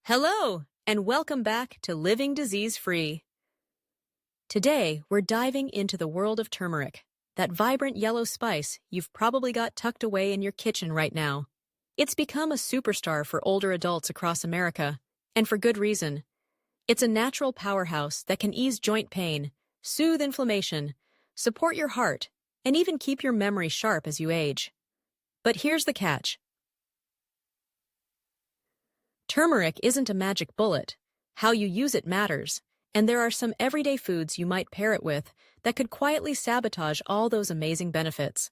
Hello, and welcome back to Living Disease Free. Today, we're diving into the world of turmeric, that vibrant yellow spice you've probably got tucked away in your kitchen right now. It's become a superstar for older adults across America, and for good reason. It's a natural powerhouse that can ease joint pain, soothe inflammation, support your heart, and even keep your memory sharp as you age. But here's the catch. Turmeric isn't a magic bullet. How you use it matters, and there are some everyday foods you might pair it with that could quietly sabotage all those amazing benefits.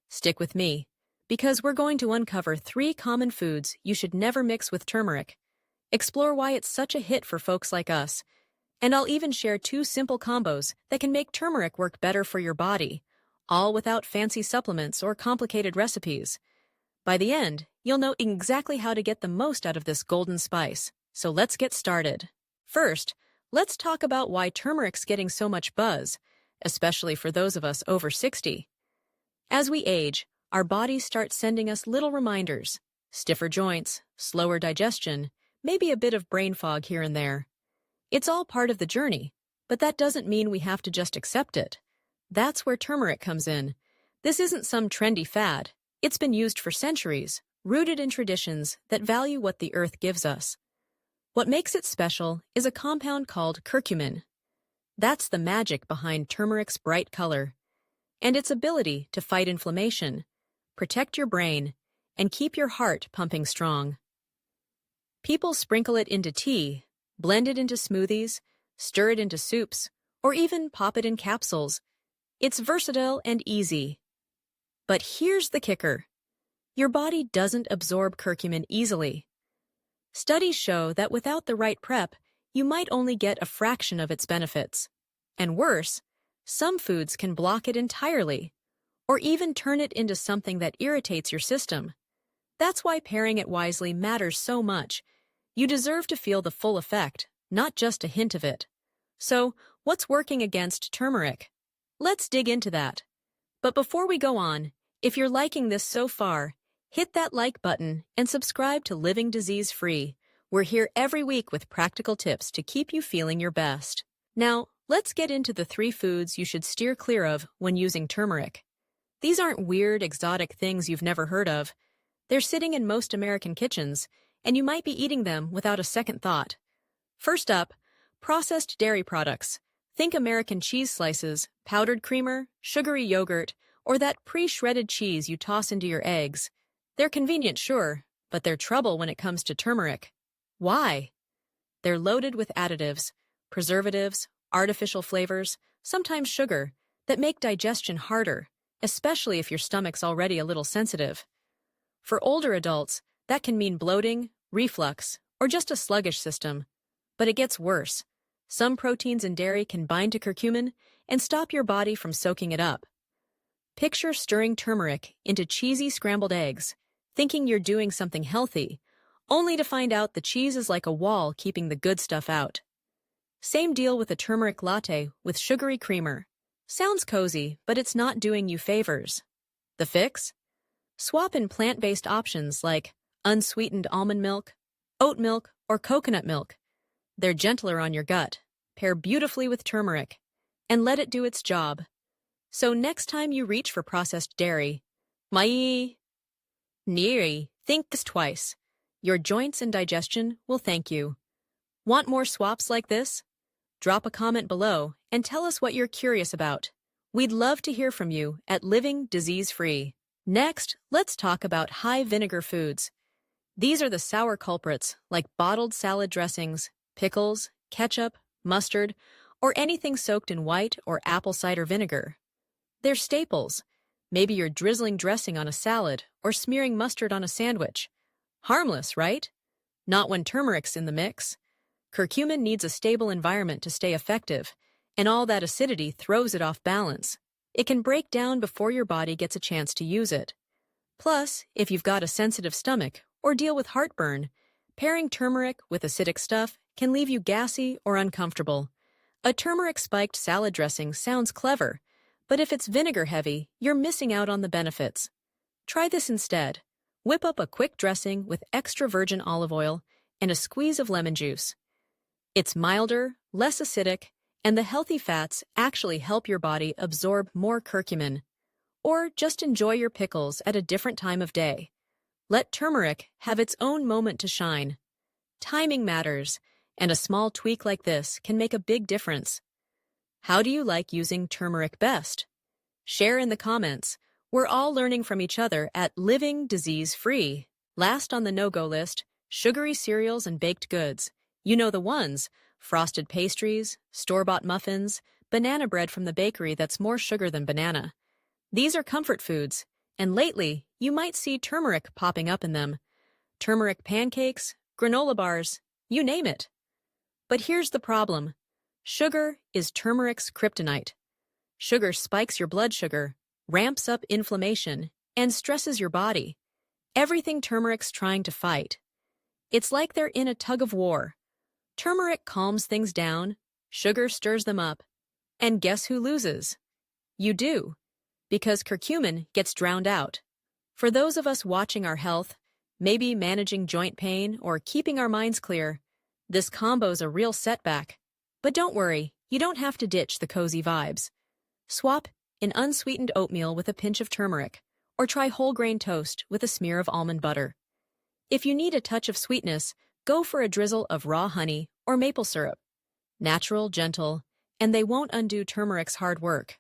Stick with me, because we're going to uncover 3 common foods you should never mix with turmeric, explore why it's such a hit for folks like us, and I'll even share 2 simple combos that can make turmeric work better for your body, all without fancy supplements or complicated recipes. By the end, you'll know exactly how to get the most out of this golden spice, so let's get started. First, let's talk about why turmeric's getting so much buzz, especially for those of us over 60. As we age, our bodies start sending us little reminders: stiffer joints, slower digestion, maybe a bit of brain fog here and there. It's all part of the journey, but that doesn't mean we have to just accept it. That's where turmeric comes in. This isn't some trendy fad. It's been used for centuries, rooted in traditions that value what the earth gives us. What makes it special is a compound called curcumin. That's the magic behind turmeric's bright color, and its ability to fight inflammation, protect your brain, and keep your heart pumping strong. People sprinkle it into tea, blend it into smoothies, stir it into soups, or even pop it in capsules. It's versatile and easy. But here's the kicker. Your body doesn't absorb curcumin easily. Studies show that without the right prep, you might only get a fraction of its benefits. And worse, some foods can block it entirely, or even turn it into something that irritates your system. That's why pairing it wisely matters so much. You deserve to feel the full effect, not just a hint of it. So, what's working against turmeric? Let's dig into that. But before we go on, if you're liking this so far, hit that like button and subscribe to Living Disease Free. We're here every week with practical tips to keep you feeling your best. Now, let's get into the 3 foods you should steer clear of when using turmeric. These aren't weird, exotic things you've never heard of. They're sitting in most American kitchens, and you might be eating them without a second thought. First up, processed dairy products. Think American cheese slices, powdered creamer, sugary yogurt, or that pre-shredded cheese you toss into your eggs. They're convenient, sure, but they're trouble when it comes to turmeric. Why? They're loaded with additives, preservatives, artificial flavors, sometimes sugar, that make digestion harder, especially if your stomach's already a little sensitive. For older adults, that can mean bloating, reflux, or just a sluggish system. But it gets worse. Some proteins in dairy can bind to curcumin and stop your body from soaking it up. Picture stirring turmeric into cheesy scrambled eggs, thinking you're doing something healthy, only to find out the cheese is like a wall keeping the good stuff out. Same deal with a turmeric latte with sugary creamer. Sounds cozy, but it's not doing you favors. The fix? Swap in plant-based options like unsweetened almond milk, oat milk, or coconut milk. They're gentler on your gut, pair beautifully with turmeric, and let it do its job. So next time you reach for processed dairy, think this twice. Your joints and digestion will thank you. Want more swaps like this? Drop a comment below and tell us what you're curious about. We'd love to hear from you at Living Disease Free. Next, let's talk about high vinegar foods. These are the sour culprits like bottled salad dressings, pickles, ketchup, mustard, or anything soaked in white or apple cider vinegar. They're staples. Maybe you're drizzling dressing on a salad or smearing mustard on a sandwich. Harmless, right? Not when turmeric's in the mix. Curcumin needs a stable environment to stay effective, and all that acidity throws it off balance. It can break down before your body gets a chance to use it. Plus, if you've got a sensitive stomach or deal with heartburn, pairing turmeric with acidic stuff can leave you gassy or uncomfortable. A turmeric-spiked salad dressing sounds clever, but if it's vinegar-heavy, you're missing out on the benefits. Try this instead. Whip up a quick dressing with extra virgin olive oil and a squeeze of lemon juice. It's milder, less acidic, and the healthy fats actually help your body absorb more curcumin. Or just enjoy your pickles at a different time of day. Let turmeric have its own moment to shine. Timing matters, and a small tweak like this can make a big difference. How do you like using turmeric best? Share in the comments. We're all learning from each other at Living Disease Free. Last on the no-go list, sugary cereals and baked goods. You know the ones: frosted pastries, store-bought muffins, banana bread from the bakery that's more sugar than banana. These are comfort foods, and lately, you might see turmeric popping up in them. Turmeric pancakes, granola bars, you name it. But here's the problem. Sugar is turmeric's kryptonite. Sugar spikes your blood sugar, ramps up inflammation, and stresses your body. Everything turmeric's trying to fight. It's like they're in a tug of war. Turmeric calms things down, sugar stirs them up, and guess who loses? You do, because curcumin gets drowned out. For those of us watching our health, maybe managing joint pain or keeping our minds clear, this combo's a real setback. But don't worry, you don't have to ditch the cozy vibes. Swap in unsweetened oatmeal with a pinch of turmeric, or try whole grain toast with a smear of almond butter. If you need a touch of sweetness, go for a drizzle of raw honey or maple syrup. Natural, gentle, and they won't undo turmeric's hard work.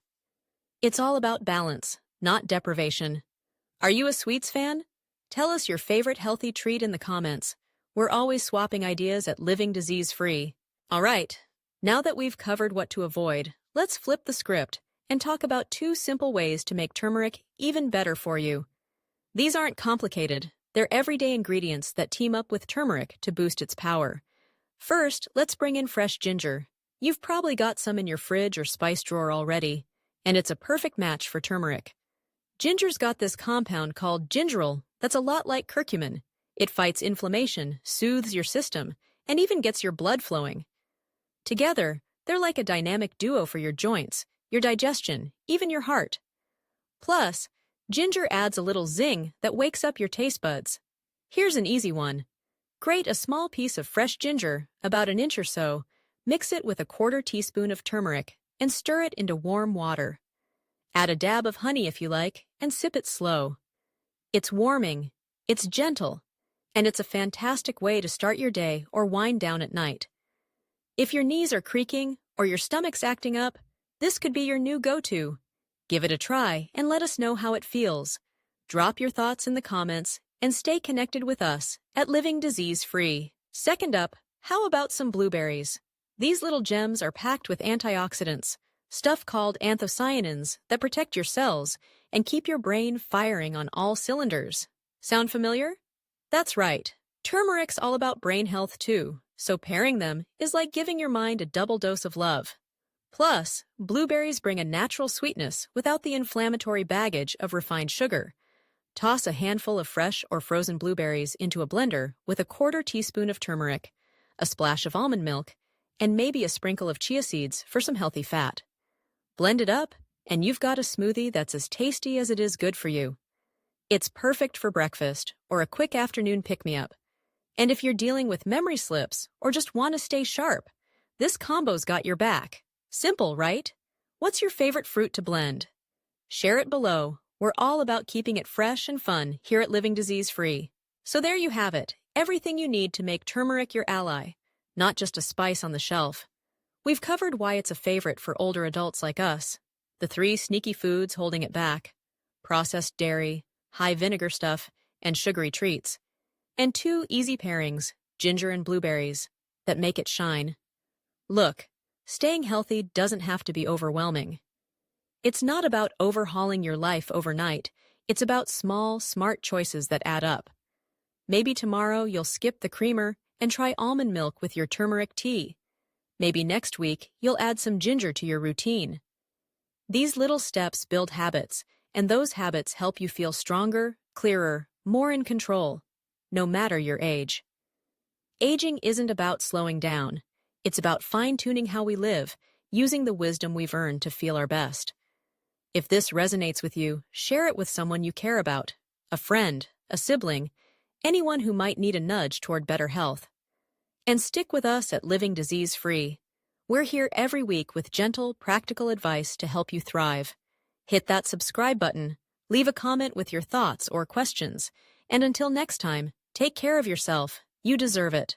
It's all about balance, not deprivation. Are you a sweets fan? Tell us your favorite healthy treat in the comments. We're always swapping ideas at Living Disease Free. All right, now that we've covered what to avoid, let's flip the script and talk about 2 simple ways to make turmeric even better for you. These aren't complicated. They're everyday ingredients that team up with turmeric to boost its power. First, let's bring in fresh ginger. You've probably got some in your fridge or spice drawer already, and it's a perfect match for turmeric. Ginger's got this compound called gingerol that's a lot like curcumin. It fights inflammation, soothes your system, and even gets your blood flowing. Together, they're like a dynamic duo for your joints, your digestion, even your heart. Plus, ginger adds a little zing that wakes up your taste buds. Here's an easy one. Grate a small piece of fresh ginger, about an inch or so, mix it with a 1/4 teaspoon of turmeric, and stir it into warm water. Add a dab of honey if you like, and sip it slow. It's warming, it's gentle, and it's a fantastic way to start your day or wind down at night. If your knees are creaking or your stomach's acting up, this could be your new go-to. Give it a try and let us know how it feels. Drop your thoughts in the comments and stay connected with us at Living Disease Free. Second up, how about some blueberries? These little gems are packed with antioxidants, stuff called anthocyanins that protect your cells and keep your brain firing on all cylinders. Sound familiar? That's right. Turmeric's all about brain health too, so pairing them is like giving your mind a double dose of love. Plus, blueberries bring a natural sweetness without the inflammatory baggage of refined sugar. Toss a handful of fresh or frozen blueberries into a blender with a 1/4 teaspoon of turmeric, a splash of almond milk, and maybe a sprinkle of chia seeds for some healthy fat. Blend it up, and you've got a smoothie that's as tasty as it is good for you. It's perfect for breakfast or a quick afternoon pick-me-up. And if you're dealing with memory slips or just want to stay sharp, this combo's got your back. Simple, right? What's your favorite fruit to blend? Share it below. We're all about keeping it fresh and fun here at Living Disease Free. So there you have it, everything you need to make turmeric your ally, not just a spice on the shelf. We've covered why it's a favorite for older adults like us, the 3 sneaky foods holding it back: processed dairy, high vinegar stuff, and sugary treats, and 2 easy pairings, ginger and blueberries, that make it shine. Look, staying healthy doesn't have to be overwhelming. It's not about overhauling your life overnight. It's about small, smart choices that add up. Maybe tomorrow you'll skip the creamer and try almond milk with your turmeric tea. Maybe next week you'll add some ginger to your routine. These little steps build habits, and those habits help you feel stronger, clearer, more in control, no matter your age. Aging isn't about slowing down. It's about fine-tuning how we live, using the wisdom we've earned to feel our best. If this resonates with you, share it with someone you care about, a friend, a sibling, anyone who might need a nudge toward better health. And stick with us at Living Disease Free. We're here every week with gentle, practical advice to help you thrive. Hit that subscribe button, leave a comment with your thoughts or questions, and until next time, take care of yourself. You deserve it.